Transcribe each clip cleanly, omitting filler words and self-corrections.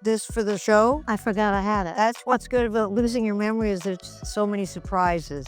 this for the show? I forgot I had it. That's what's good about losing your memory, is there's so many surprises.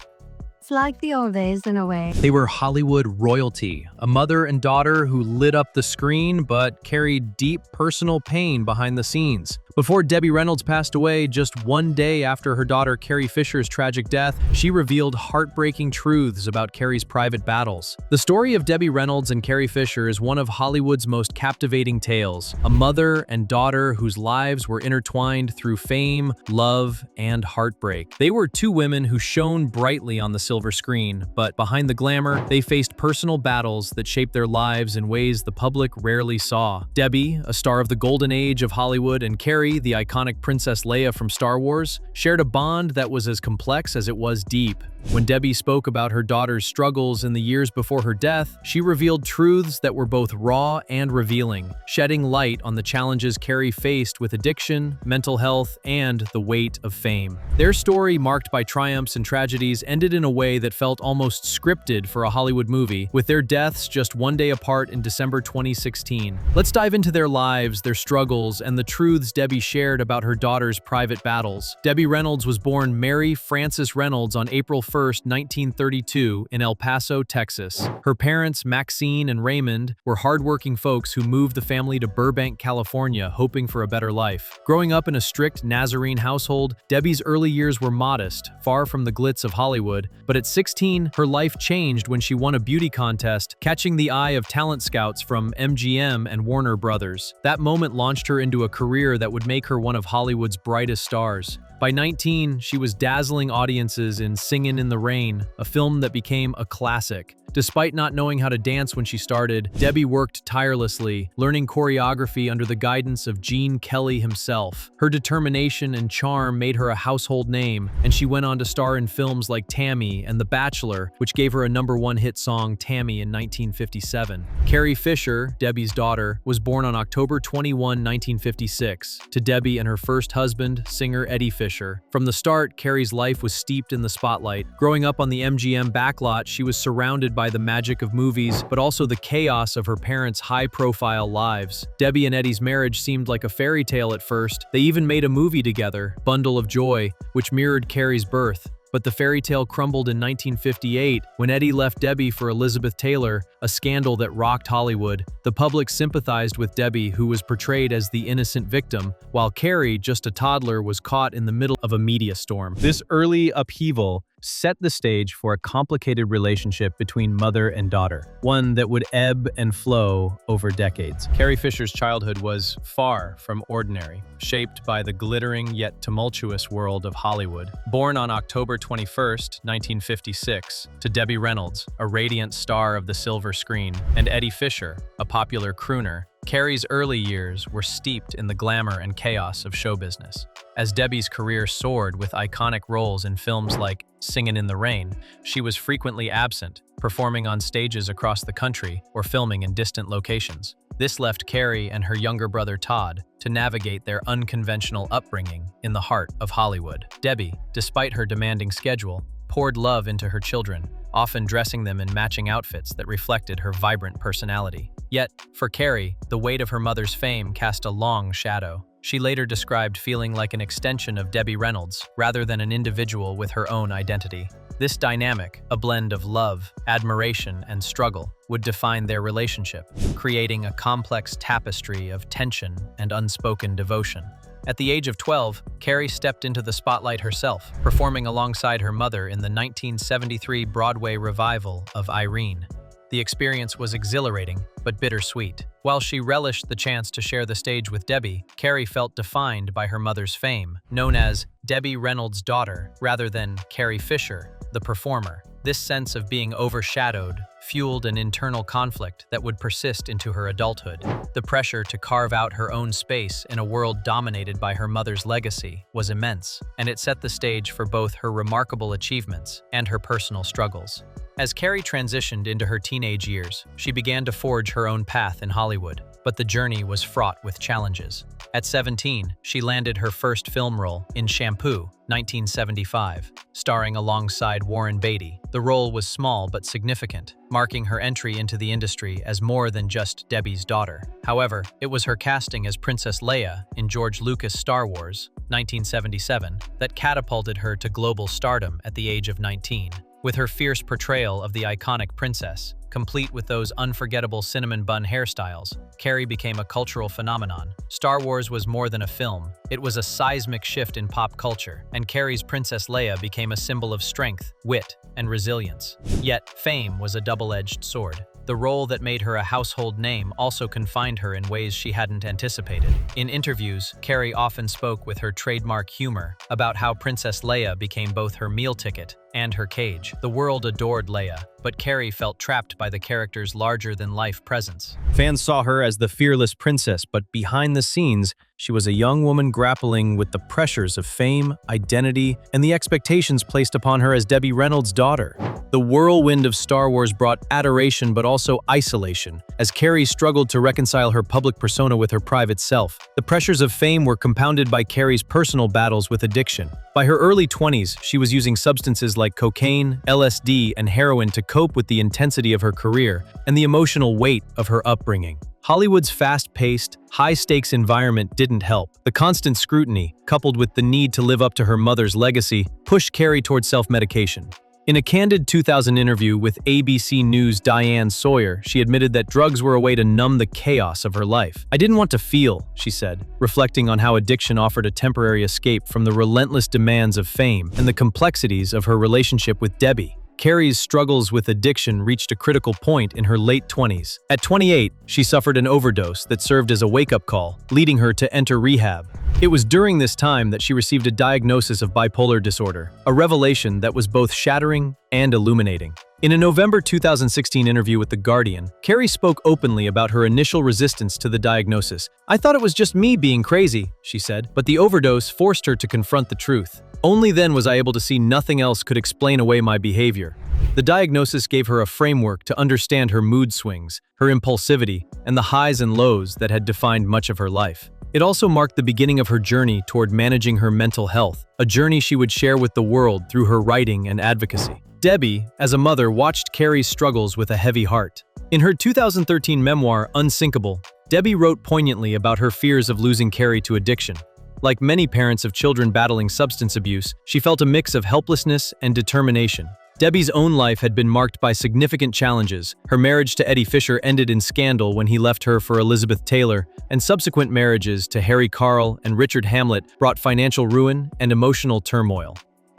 It's like the old days in a way. They were Hollywood royalty, a mother and daughter who lit up the screen but carried deep personal pain behind the scenes. Before Debbie Reynolds passed away, just one day after her daughter Carrie Fisher's tragic death, she revealed heartbreaking truths about Carrie's private battles. The story of Debbie Reynolds and Carrie Fisher is one of Hollywood's most captivating tales, a mother and daughter whose lives were intertwined through fame, love, and heartbreak. They were two women who shone brightly on the silver screen, but behind the glamour, they faced personal battles that shaped their lives in ways the public rarely saw. Debbie, a star of the golden age of Hollywood, and Carrie, the iconic Princess Leia from Star Wars, shared a bond that was as complex as it was deep. When Debbie spoke about her daughter's struggles in the years before her death, she revealed truths that were both raw and revealing, shedding light on the challenges Carrie faced with addiction, mental health, and the weight of fame. Their story, marked by triumphs and tragedies, ended in a way that felt almost scripted for a Hollywood movie, with their deaths just one day apart in December 2016. Let's dive into their lives, their struggles, and the truths Debbie shared about her daughter's private battles. Debbie Reynolds was born Mary Frances Reynolds on April 1, 1932, in El Paso, Texas. Her parents, Maxine and Raymond, were hardworking folks who moved the family to Burbank, California, hoping for a better life. Growing up in a strict Nazarene household, Debbie's early years were modest, far from the glitz of Hollywood, but at 16, her life changed when she won a beauty contest, catching the eye of talent scouts from MGM and Warner Brothers. That moment launched her into a career that would make her one of Hollywood's brightest stars. By 19, she was dazzling audiences in Singin' in the Rain, a film that became a classic. Despite not knowing how to dance when she started, Debbie worked tirelessly, learning choreography under the guidance of Gene Kelly himself. Her determination and charm made her a household name, and she went on to star in films like Tammy and The Bachelor, which gave her a #1 hit song, Tammy, in 1957. Carrie Fisher, Debbie's daughter, was born on October 21, 1956, to Debbie and her first husband, singer Eddie Fisher. From the start, Carrie's life was steeped in the spotlight. Growing up on the MGM backlot, she was surrounded by the magic of movies, but also the chaos of her parents' high-profile lives. Debbie and Eddie's marriage seemed like a fairy tale at first. They even made a movie together, Bundle of Joy, which mirrored Carrie's birth. But the fairy tale crumbled in 1958 when Eddie left Debbie for Elizabeth Taylor, a scandal that rocked Hollywood. The public sympathized with Debbie, who was portrayed as the innocent victim, while Carrie, just a toddler, was caught in the middle of a media storm. This early upheaval set the stage for a complicated relationship between mother and daughter, one that would ebb and flow over decades. Carrie Fisher's childhood was far from ordinary, shaped by the glittering yet tumultuous world of Hollywood. Born on October 21, 1956, to Debbie Reynolds, a radiant star of the silver screen, and Eddie Fisher, a popular crooner, Carrie's early years were steeped in the glamour and chaos of show business. As Debbie's career soared with iconic roles in films like Singin' in the Rain, she was frequently absent, performing on stages across the country or filming in distant locations. This left Carrie and her younger brother Todd to navigate their unconventional upbringing in the heart of Hollywood. Debbie, despite her demanding schedule, poured love into her children, often dressing them in matching outfits that reflected her vibrant personality. Yet, for Carrie, the weight of her mother's fame cast a long shadow. She later described feeling like an extension of Debbie Reynolds, rather than an individual with her own identity. This dynamic, a blend of love, admiration, and struggle, would define their relationship, creating a complex tapestry of tension and unspoken devotion. At the age of 12, Carrie stepped into the spotlight herself, performing alongside her mother in the 1973 Broadway revival of Irene. The experience was exhilarating, but bittersweet. While she relished the chance to share the stage with Debbie, Carrie felt defined by her mother's fame, known as Debbie Reynolds' daughter, rather than Carrie Fisher, the performer. This sense of being overshadowed fueled an internal conflict that would persist into her adulthood. The pressure to carve out her own space in a world dominated by her mother's legacy was immense, and it set the stage for both her remarkable achievements and her personal struggles. As Carrie transitioned into her teenage years, she began to forge her own path in Hollywood, but the journey was fraught with challenges. At 17, she landed her first film role in Shampoo, 1975, starring alongside Warren Beatty. The role was small but significant, marking her entry into the industry as more than just Debbie's daughter. However, it was her casting as Princess Leia in George Lucas' Star Wars, 1977, that catapulted her to global stardom at the age of 19. With her fierce portrayal of the iconic princess, complete with those unforgettable cinnamon bun hairstyles, Carrie became a cultural phenomenon. Star Wars was more than a film, it was a seismic shift in pop culture, and Carrie's Princess Leia became a symbol of strength, wit, and resilience. Yet, fame was a double-edged sword. The role that made her a household name also confined her in ways she hadn't anticipated. In interviews, Carrie often spoke with her trademark humor about how Princess Leia became both her meal ticket and her cage. The world adored Leia, but Carrie felt trapped by the character's larger-than-life presence. Fans saw her as the fearless princess, but behind the scenes, she was a young woman grappling with the pressures of fame, identity, and the expectations placed upon her as Debbie Reynolds' daughter. The whirlwind of Star Wars brought adoration but also isolation, as Carrie struggled to reconcile her public persona with her private self. The pressures of fame were compounded by Carrie's personal battles with addiction. By her early 20s, she was using substances like cocaine, LSD, and heroin to cope with the intensity of her career and the emotional weight of her upbringing. Hollywood's fast-paced, high-stakes environment didn't help. The constant scrutiny, coupled with the need to live up to her mother's legacy, pushed Carrie towards self-medication. In a candid 2000 interview with ABC News' Diane Sawyer, she admitted that drugs were a way to numb the chaos of her life. "I didn't want to feel," she said, reflecting on how addiction offered a temporary escape from the relentless demands of fame and the complexities of her relationship with Debbie. Carrie's struggles with addiction reached a critical point in her late 20s. At 28, she suffered an overdose that served as a wake-up call, leading her to enter rehab. It was during this time that she received a diagnosis of bipolar disorder, a revelation that was both shattering and illuminating. In a November 2016 interview with The Guardian, Carrie spoke openly about her initial resistance to the diagnosis. "I thought it was just me being crazy," she said, but the overdose forced her to confront the truth. "Only then was I able to see nothing else could explain away my behavior." The diagnosis gave her a framework to understand her mood swings, her impulsivity, and the highs and lows that had defined much of her life. It also marked the beginning of her journey toward managing her mental health, a journey she would share with the world through her writing and advocacy. Debbie, as a mother, watched Carrie's struggles with a heavy heart. In her 2013 memoir, Unsinkable, Debbie wrote poignantly about her fears of losing Carrie to addiction. Like many parents of children battling substance abuse, she felt a mix of helplessness and determination. Debbie's own life had been marked by significant challenges. Her marriage to Eddie Fisher ended in scandal when he left her for Elizabeth Taylor, and subsequent marriages to Harry Carl and Richard Hamlet brought financial ruin and emotional turmoil.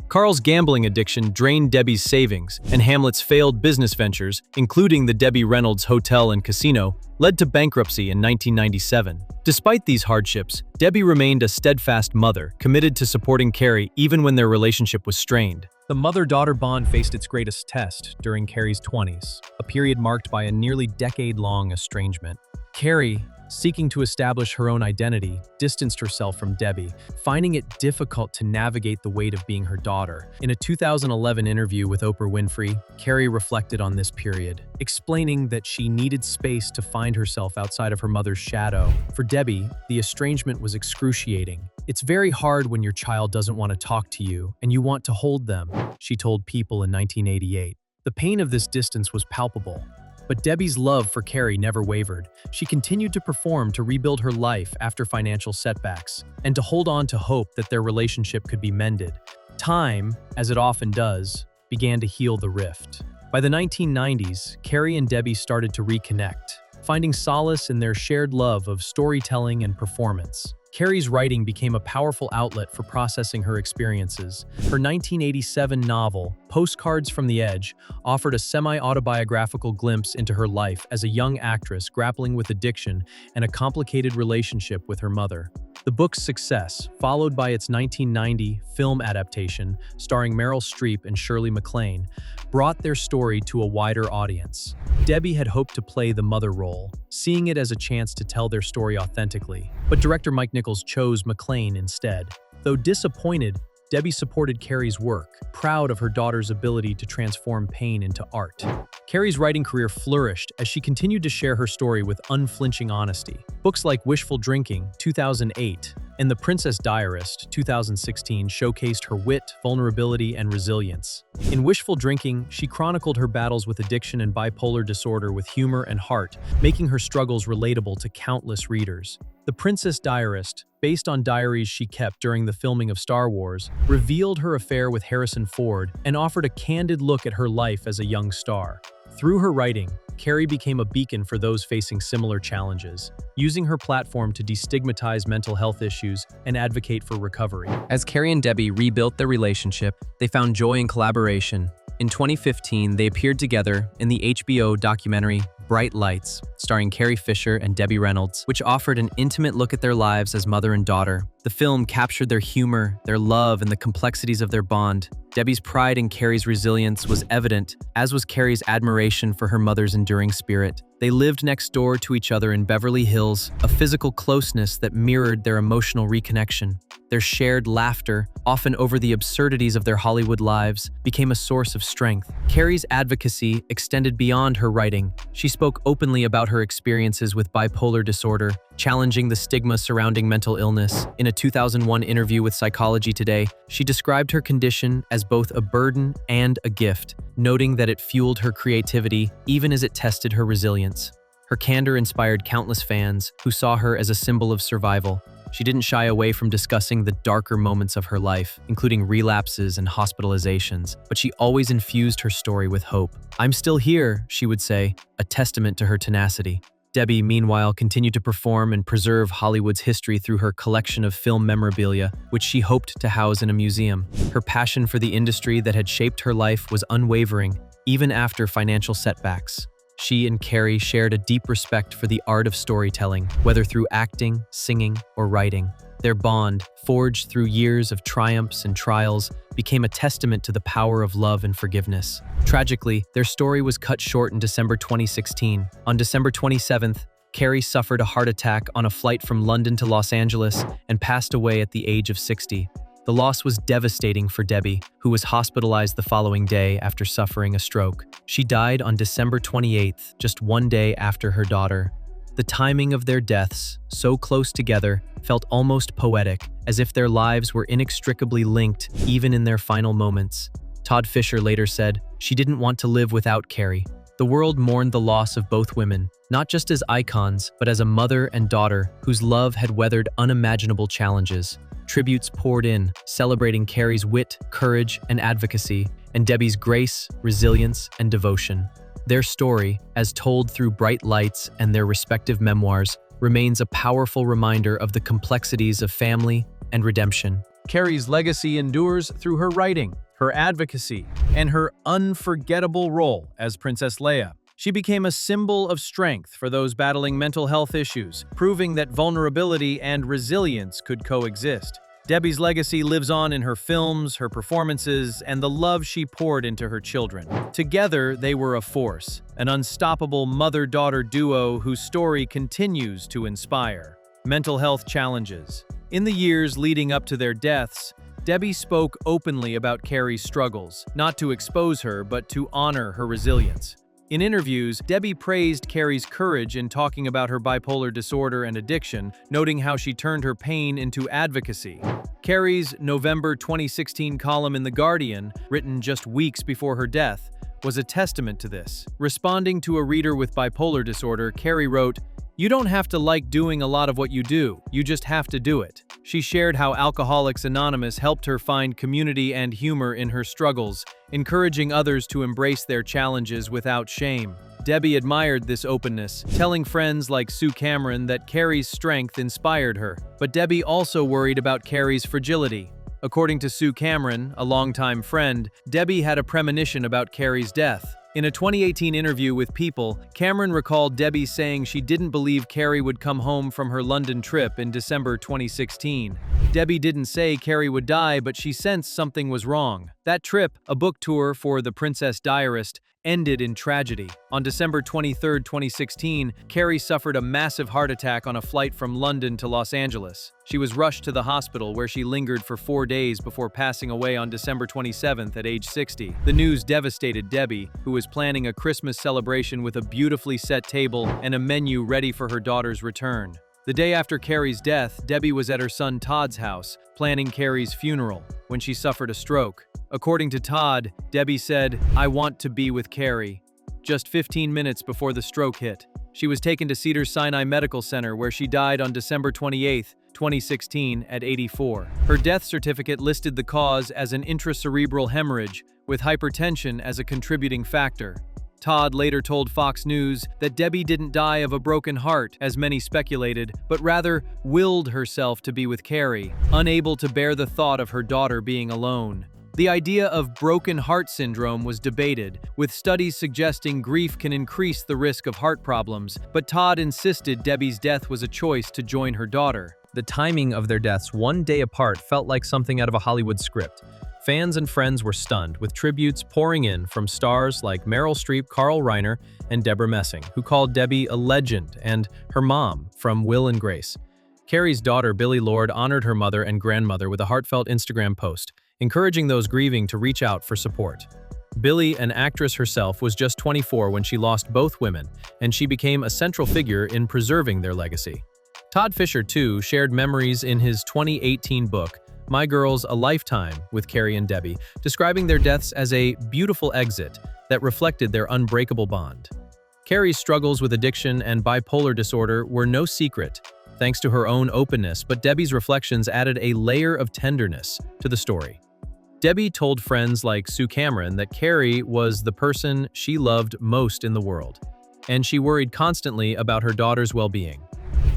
Carl's gambling addiction drained Debbie's savings, and Hamlet's failed business ventures, including the Debbie Reynolds Hotel and Casino, led to bankruptcy in 1997. Despite these hardships, Debbie remained a steadfast mother, committed to supporting Carrie even when their relationship was strained. The mother-daughter bond faced its greatest test during Carrie's 20s, a period marked by a nearly decade-long estrangement. Carrie, seeking to establish her own identity, distanced herself from Debbie, finding it difficult to navigate the weight of being her daughter. In a 2011 interview with Oprah Winfrey, Carrie reflected on this period, explaining that she needed space to find herself outside of her mother's shadow. For Debbie, the estrangement was excruciating. "It's very hard when your child doesn't want to talk to you, and you want to hold them," she told People in 1988. The pain of this distance was palpable. But Debbie's love for Carrie never wavered. She continued to perform to rebuild her life after financial setbacks, and to hold on to hope that their relationship could be mended. Time, as it often does, began to heal the rift. By the 1990s, Carrie and Debbie started to reconnect, finding solace in their shared love of storytelling and performance. Carrie's writing became a powerful outlet for processing her experiences. Her 1987 novel, Postcards from the Edge, offered a semi-autobiographical glimpse into her life as a young actress grappling with addiction and a complicated relationship with her mother. The book's success, followed by its 1990 film adaptation starring Meryl Streep and Shirley MacLaine, brought their story to a wider audience. Debbie had hoped to play the mother role, seeing it as a chance to tell their story authentically. But director Mike Nichols chose MacLaine instead. Though disappointed, Debbie supported Carrie's work, proud of her daughter's ability to transform pain into art. Carrie's writing career flourished as she continued to share her story with unflinching honesty. Books like Wishful Drinking, 2008, and The Princess Diarist, 2016, showcased her wit, vulnerability, and resilience. In Wishful Drinking, she chronicled her battles with addiction and bipolar disorder with humor and heart, making her struggles relatable to countless readers. The Princess Diarist, based on diaries she kept during the filming of Star Wars, revealed her affair with Harrison Ford and offered a candid look at her life as a young star. Through her writing, Carrie became a beacon for those facing similar challenges, using her platform to destigmatize mental health issues and advocate for recovery. As Carrie and Debbie rebuilt their relationship, they found joy in collaboration. In 2015, they appeared together in the HBO documentary Bright Lights, starring Carrie Fisher and Debbie Reynolds, which offered an intimate look at their lives as mother and daughter. The film captured their humor, their love, and the complexities of their bond. Debbie's pride in Carrie's resilience was evident, as was Carrie's admiration for her mother's enduring spirit. They lived next door to each other in Beverly Hills, a physical closeness that mirrored their emotional reconnection. Their shared laughter, often over the absurdities of their Hollywood lives, became a source of strength. Carrie's advocacy extended beyond her writing. She spoke openly about her experiences with bipolar disorder, challenging the stigma surrounding mental illness. In a 2001 interview with Psychology Today, she described her condition as both a burden and a gift, noting that it fueled her creativity even as it tested her resilience. Her candor inspired countless fans who saw her as a symbol of survival. She didn't shy away from discussing the darker moments of her life, including relapses and hospitalizations, but she always infused her story with hope. "I'm still here," she would say, a testament to her tenacity. Debbie, meanwhile, continued to perform and preserve Hollywood's history through her collection of film memorabilia, which she hoped to house in a museum. Her passion for the industry that had shaped her life was unwavering, even after financial setbacks. She and Carrie shared a deep respect for the art of storytelling, whether through acting, singing, or writing. Their bond, forged through years of triumphs and trials, became a testament to the power of love and forgiveness. Tragically, their story was cut short in December 2016. On December 27th, Carrie suffered a heart attack on a flight from London to Los Angeles and passed away at the age of 60. The loss was devastating for Debbie, who was hospitalized the following day after suffering a stroke. She died on December 28th, just one day after her daughter. The timing of their deaths, so close together, felt almost poetic, as if their lives were inextricably linked even in their final moments. Todd Fisher later said, "She didn't want to live without Carrie." The world mourned the loss of both women, not just as icons, but as a mother and daughter whose love had weathered unimaginable challenges. Tributes poured in, celebrating Carrie's wit, courage, and advocacy, and Debbie's grace, resilience, and devotion. Their story, as told through Bright Lights and their respective memoirs, remains a powerful reminder of the complexities of family and redemption. Carrie's legacy endures through her writing, her advocacy, and her unforgettable role as Princess Leia. She became a symbol of strength for those battling mental health issues, proving that vulnerability and resilience could coexist. Debbie's legacy lives on in her films, her performances, and the love she poured into her children. Together, they were a force, an unstoppable mother-daughter duo whose story continues to inspire. Mental health challenges. In the years leading up to their deaths, Debbie spoke openly about Carrie's struggles, not to expose her, but to honor her resilience. In interviews, Debbie praised Carrie's courage in talking about her bipolar disorder and addiction, noting how she turned her pain into advocacy. Carrie's November 2016 column in The Guardian, written just weeks before her death, was a testament to this. Responding to a reader with bipolar disorder, Carrie wrote, "You don't have to like doing a lot of what you do, you just have to do it." She shared how Alcoholics Anonymous helped her find community and humor in her struggles, encouraging others to embrace their challenges without shame. Debbie admired this openness, telling friends like Sue Cameron that Carrie's strength inspired her. But Debbie also worried about Carrie's fragility. According to Sue Cameron, a longtime friend, Debbie had a premonition about Carrie's death. In a 2018 interview with People, Cameron recalled Debbie saying she didn't believe Carrie would come home from her London trip in December 2016. Debbie didn't say Carrie would die, but she sensed something was wrong. That trip, a book tour for The Princess Diarist, ended in tragedy. On December 23, 2016, Carrie suffered a massive heart attack on a flight from London to Los Angeles. She was rushed to the hospital where she lingered for 4 days before passing away on December 27 at age 60. The news devastated Debbie, who was planning a Christmas celebration with a beautifully set table and a menu ready for her daughter's return. The day after Carrie's death, Debbie was at her son Todd's house, planning Carrie's funeral, when she suffered a stroke. According to Todd, Debbie said, "I want to be with Carrie," just 15 minutes before the stroke hit. She was taken to Cedars-Sinai Medical Center where she died on December 28, 2016 at 84. Her death certificate listed the cause as an intracerebral hemorrhage, with hypertension as a contributing factor. Todd later told Fox News that Debbie didn't die of a broken heart, as many speculated, but rather willed herself to be with Carrie, unable to bear the thought of her daughter being alone. The idea of broken heart syndrome was debated, with studies suggesting grief can increase the risk of heart problems, but Todd insisted Debbie's death was a choice to join her daughter. The timing of their deaths 1 day apart felt like something out of a Hollywood script. Fans and friends were stunned, with tributes pouring in from stars like Meryl Streep, Carl Reiner, and Deborah Messing, who called Debbie a legend, and her mom from Will and Grace. Carrie's daughter, Billie Lourd, honored her mother and grandmother with a heartfelt Instagram post, encouraging those grieving to reach out for support. Billie, an actress herself, was just 24 when she lost both women, and she became a central figure in preserving their legacy. Todd Fisher, too, shared memories in his 2018 book, My Girls, A Lifetime with Carrie and Debbie, describing their deaths as a beautiful exit that reflected their unbreakable bond. Carrie's struggles with addiction and bipolar disorder were no secret, thanks to her own openness, but Debbie's reflections added a layer of tenderness to the story. Debbie told friends like Sue Cameron that Carrie was the person she loved most in the world, and she worried constantly about her daughter's well-being.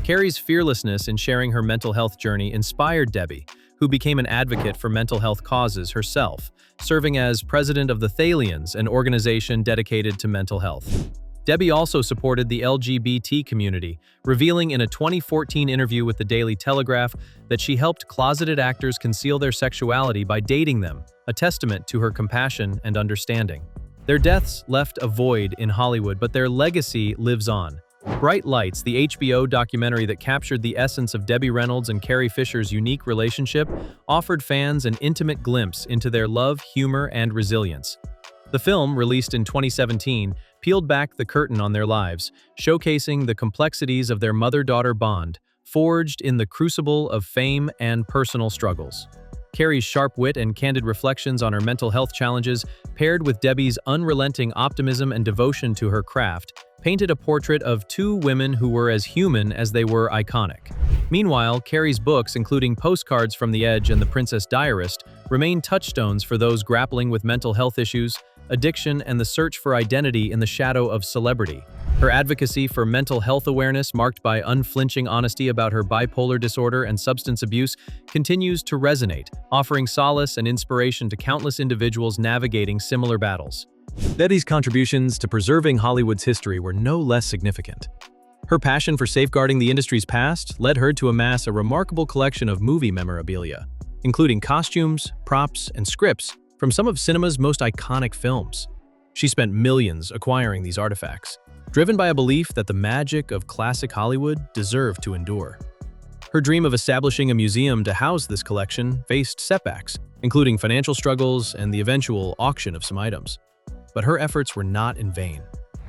Carrie's fearlessness in sharing her mental health journey inspired Debbie, who became an advocate for mental health causes herself, serving as president of the Thalians, an organization dedicated to mental health. Debbie also supported the LGBT community, revealing in a 2014 interview with the Daily Telegraph that she helped closeted actors conceal their sexuality by dating them, a testament to her compassion and understanding. Their deaths left a void in Hollywood, but their legacy lives on. Bright Lights, the HBO documentary that captured the essence of Debbie Reynolds and Carrie Fisher's unique relationship, offered fans an intimate glimpse into their love, humor, and resilience. The film, released in 2017, peeled back the curtain on their lives, showcasing the complexities of their mother-daughter bond, forged in the crucible of fame and personal struggles. Carrie's sharp wit and candid reflections on her mental health challenges, paired with Debbie's unrelenting optimism and devotion to her craft, painted a portrait of two women who were as human as they were iconic. Meanwhile, Carrie's books, including Postcards from the Edge and The Princess Diarist, remain touchstones for those grappling with mental health issues, addiction, and the search for identity in the shadow of celebrity. Her advocacy for mental health awareness, marked by unflinching honesty about her bipolar disorder and substance abuse, continues to resonate, offering solace and inspiration to countless individuals navigating similar battles. Debbie's contributions to preserving Hollywood's history were no less significant. Her passion for safeguarding the industry's past led her to amass a remarkable collection of movie memorabilia, including costumes, props, and scripts from some of cinema's most iconic films. She spent millions acquiring these artifacts, driven by a belief that the magic of classic Hollywood deserved to endure. Her dream of establishing a museum to house this collection faced setbacks, including financial struggles and the eventual auction of some items. But her efforts were not in vain.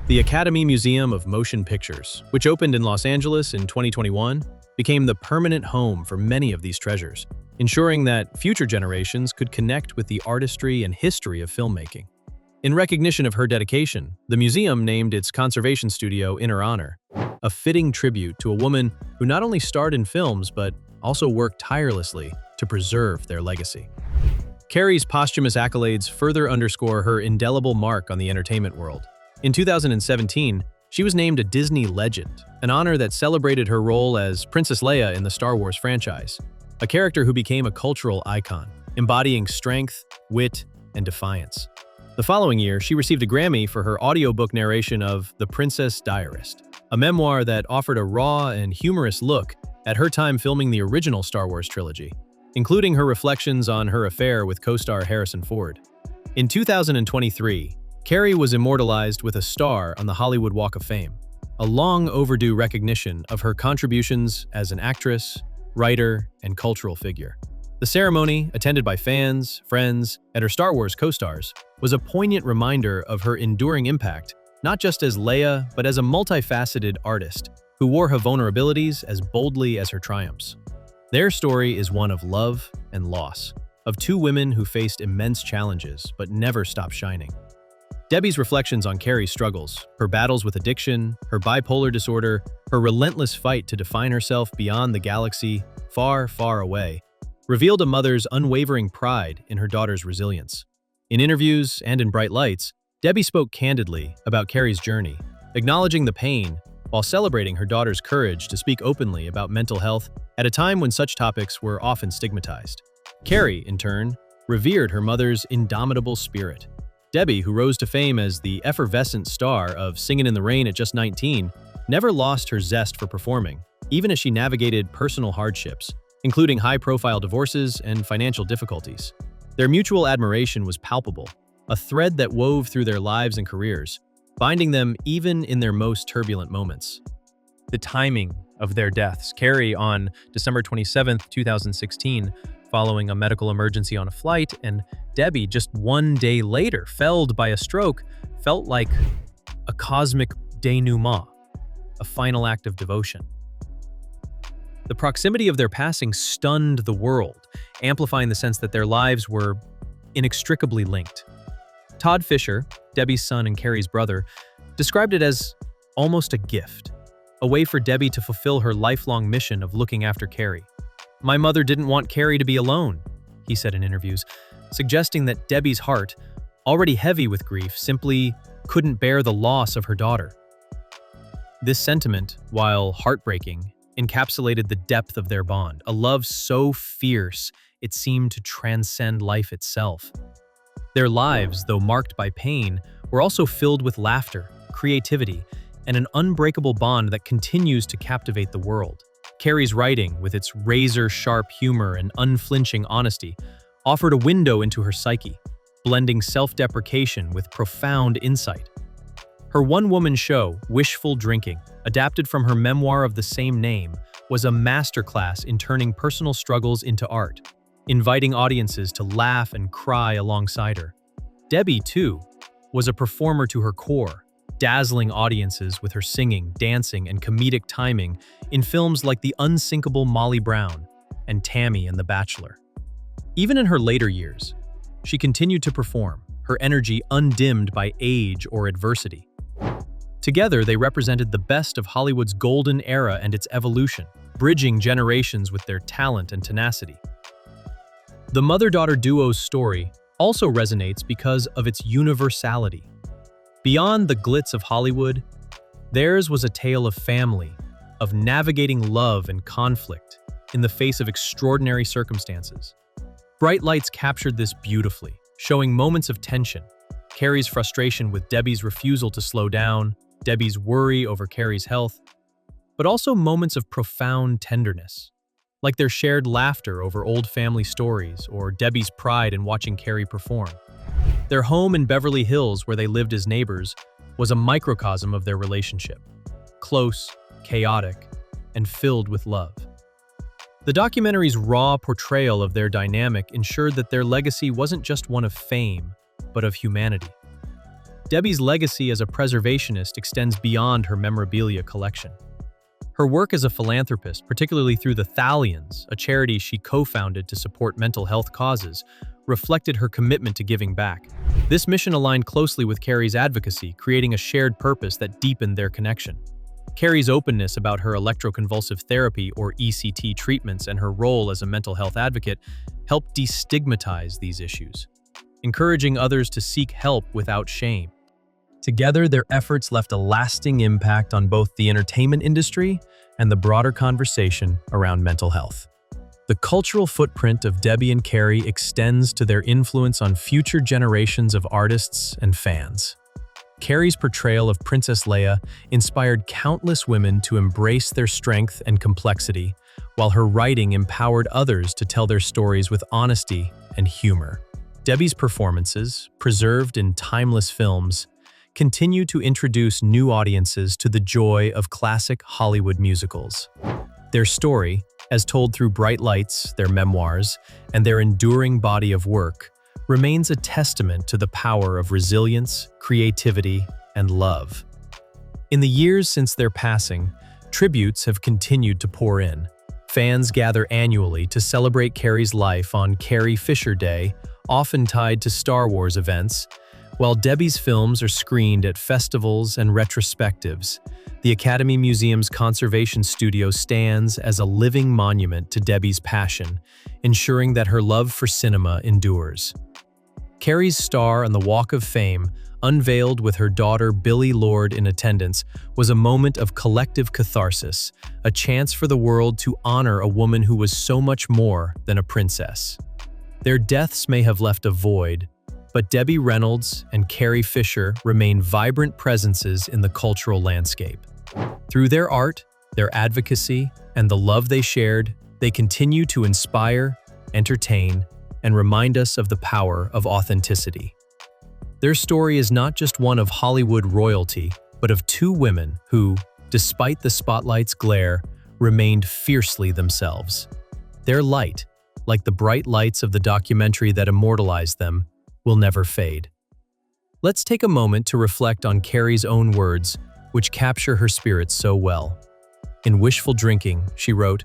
The Academy Museum of Motion Pictures, which opened in Los Angeles in 2021, became the permanent home for many of these treasures, ensuring that future generations could connect with the artistry and history of filmmaking. In recognition of her dedication, the museum named its conservation studio in her honor, a fitting tribute to a woman who not only starred in films but also worked tirelessly to preserve their legacy. Carrie's posthumous accolades further underscore her indelible mark on the entertainment world. In 2017, she was named a Disney Legend, an honor that celebrated her role as Princess Leia in the Star Wars franchise, a character who became a cultural icon, embodying strength, wit, and defiance. The following year, she received a Grammy for her audiobook narration of The Princess Diarist, a memoir that offered a raw and humorous look at her time filming the original Star Wars trilogy, including her reflections on her affair with co-star Harrison Ford. In 2023, Carrie was immortalized with a star on the Hollywood Walk of Fame, a long overdue recognition of her contributions as an actress, writer, and cultural figure. The ceremony, attended by fans, friends, and her Star Wars co-stars, was a poignant reminder of her enduring impact, not just as Leia, but as a multifaceted artist who wore her vulnerabilities as boldly as her triumphs. Their story is one of love and loss, of two women who faced immense challenges but never stopped shining. Debbie's reflections on Carrie's struggles, her battles with addiction, her bipolar disorder, her relentless fight to define herself beyond the galaxy, far, far away, revealed a mother's unwavering pride in her daughter's resilience. In interviews and in Bright Lights, Debbie spoke candidly about Carrie's journey, acknowledging the pain while celebrating her daughter's courage to speak openly about mental health at a time when such topics were often stigmatized. Carrie, in turn, revered her mother's indomitable spirit. Debbie, who rose to fame as the effervescent star of Singin' in the Rain at just 19, never lost her zest for performing, even as she navigated personal hardships, including high-profile divorces and financial difficulties. Their mutual admiration was palpable, a thread that wove through their lives and careers, binding them even in their most turbulent moments. The timing of their deaths. Carrie on December 27, 2016, following a medical emergency on a flight, and Debbie just one day later, felled by a stroke, felt like a cosmic denouement, a final act of devotion. The proximity of their passing stunned the world, amplifying the sense that their lives were inextricably linked. Todd Fisher, Debbie's son and Carrie's brother, described it as almost a gift, a way for Debbie to fulfill her lifelong mission of looking after Carrie. "My mother didn't want Carrie to be alone," he said in interviews, suggesting that Debbie's heart, already heavy with grief, simply couldn't bear the loss of her daughter. This sentiment, while heartbreaking, encapsulated the depth of their bond, a love so fierce it seemed to transcend life itself. Their lives, though marked by pain, were also filled with laughter, creativity, and an unbreakable bond that continues to captivate the world. Carrie's writing, with its razor-sharp humor and unflinching honesty, offered a window into her psyche, blending self-deprecation with profound insight. Her one-woman show, Wishful Drinking, adapted from her memoir of the same name, was a masterclass in turning personal struggles into art, inviting audiences to laugh and cry alongside her. Debbie, too, was a performer to her core, dazzling audiences with her singing, dancing, and comedic timing in films like The Unsinkable Molly Brown and Tammy and the Bachelor. Even in her later years, she continued to perform, her energy undimmed by age or adversity. Together, they represented the best of Hollywood's golden era and its evolution, bridging generations with their talent and tenacity. The mother-daughter duo's story also resonates because of its universality. Beyond the glitz of Hollywood, theirs was a tale of family, of navigating love and conflict in the face of extraordinary circumstances. Bright Lights captured this beautifully, showing moments of tension, Carrie's frustration with Debbie's refusal to slow down, Debbie's worry over Carrie's health, but also moments of profound tenderness, like their shared laughter over old family stories or Debbie's pride in watching Carrie perform. Their home in Beverly Hills, where they lived as neighbors, was a microcosm of their relationship, close, chaotic, and filled with love. The documentary's raw portrayal of their dynamic ensured that their legacy wasn't just one of fame, but of humanity. Debbie's legacy as a preservationist extends beyond her memorabilia collection. Her work as a philanthropist, particularly through the Thallians, a charity she co-founded to support mental health causes, reflected her commitment to giving back. This mission aligned closely with Carrie's advocacy, creating a shared purpose that deepened their connection. Carrie's openness about her electroconvulsive therapy or ECT treatments and her role as a mental health advocate helped destigmatize these issues, encouraging others to seek help without shame. Together, their efforts left a lasting impact on both the entertainment industry and the broader conversation around mental health. The cultural footprint of Debbie and Carrie extends to their influence on future generations of artists and fans. Carrie's portrayal of Princess Leia inspired countless women to embrace their strength and complexity, while her writing empowered others to tell their stories with honesty and humor. Debbie's performances, preserved in timeless films, continue to introduce new audiences to the joy of classic Hollywood musicals. Their story, as told through Bright Lights, their memoirs, and their enduring body of work, remains a testament to the power of resilience, creativity, and love. In the years since their passing, tributes have continued to pour in. Fans gather annually to celebrate Carrie's life on Carrie Fisher Day, often tied to Star Wars events. While Debbie's films are screened at festivals and retrospectives, the Academy Museum's Conservation Studio stands as a living monument to Debbie's passion, ensuring that her love for cinema endures. Carrie's star on the Walk of Fame, unveiled with her daughter Billie Lourd in attendance, was a moment of collective catharsis, a chance for the world to honor a woman who was so much more than a princess. Their deaths may have left a void, but Debbie Reynolds and Carrie Fisher remain vibrant presences in the cultural landscape. Through their art, their advocacy, and the love they shared, they continue to inspire, entertain, and remind us of the power of authenticity. Their story is not just one of Hollywood royalty, but of two women who, despite the spotlight's glare, remained fiercely themselves. Their light, like the bright lights of the documentary that immortalized them, will never fade. Let's take a moment to reflect on Carrie's own words, which capture her spirit so well. In Wishful Drinking, she wrote,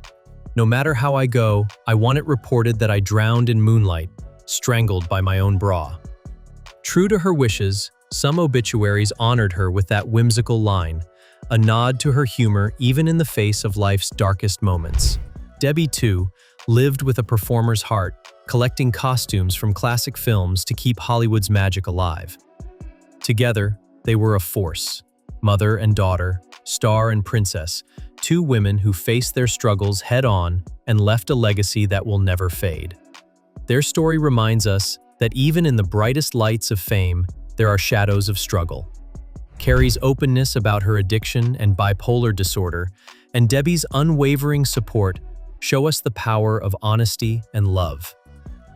"No matter how I go, I want it reported that I drowned in moonlight, strangled by my own bra." True to her wishes, some obituaries honored her with that whimsical line, a nod to her humor even in the face of life's darkest moments. Debbie, too, lived with a performer's heart, collecting costumes from classic films to keep Hollywood's magic alive. Together, they were a force, mother and daughter, star and princess, two women who faced their struggles head-on and left a legacy that will never fade. Their story reminds us that even in the brightest lights of fame, there are shadows of struggle. Carrie's openness about her addiction and bipolar disorder, and Debbie's unwavering support show us the power of honesty and love.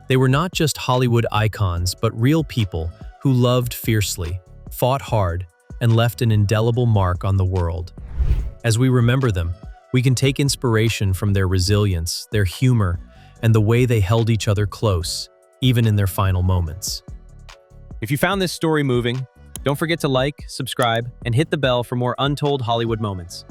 They were not just Hollywood icons, but real people who loved fiercely, fought hard, and left an indelible mark on the world. As we remember them, we can take inspiration from their resilience, their humor, and the way they held each other close, even in their final moments. If you found this story moving, don't forget to like, subscribe, and hit the bell for more untold Hollywood moments.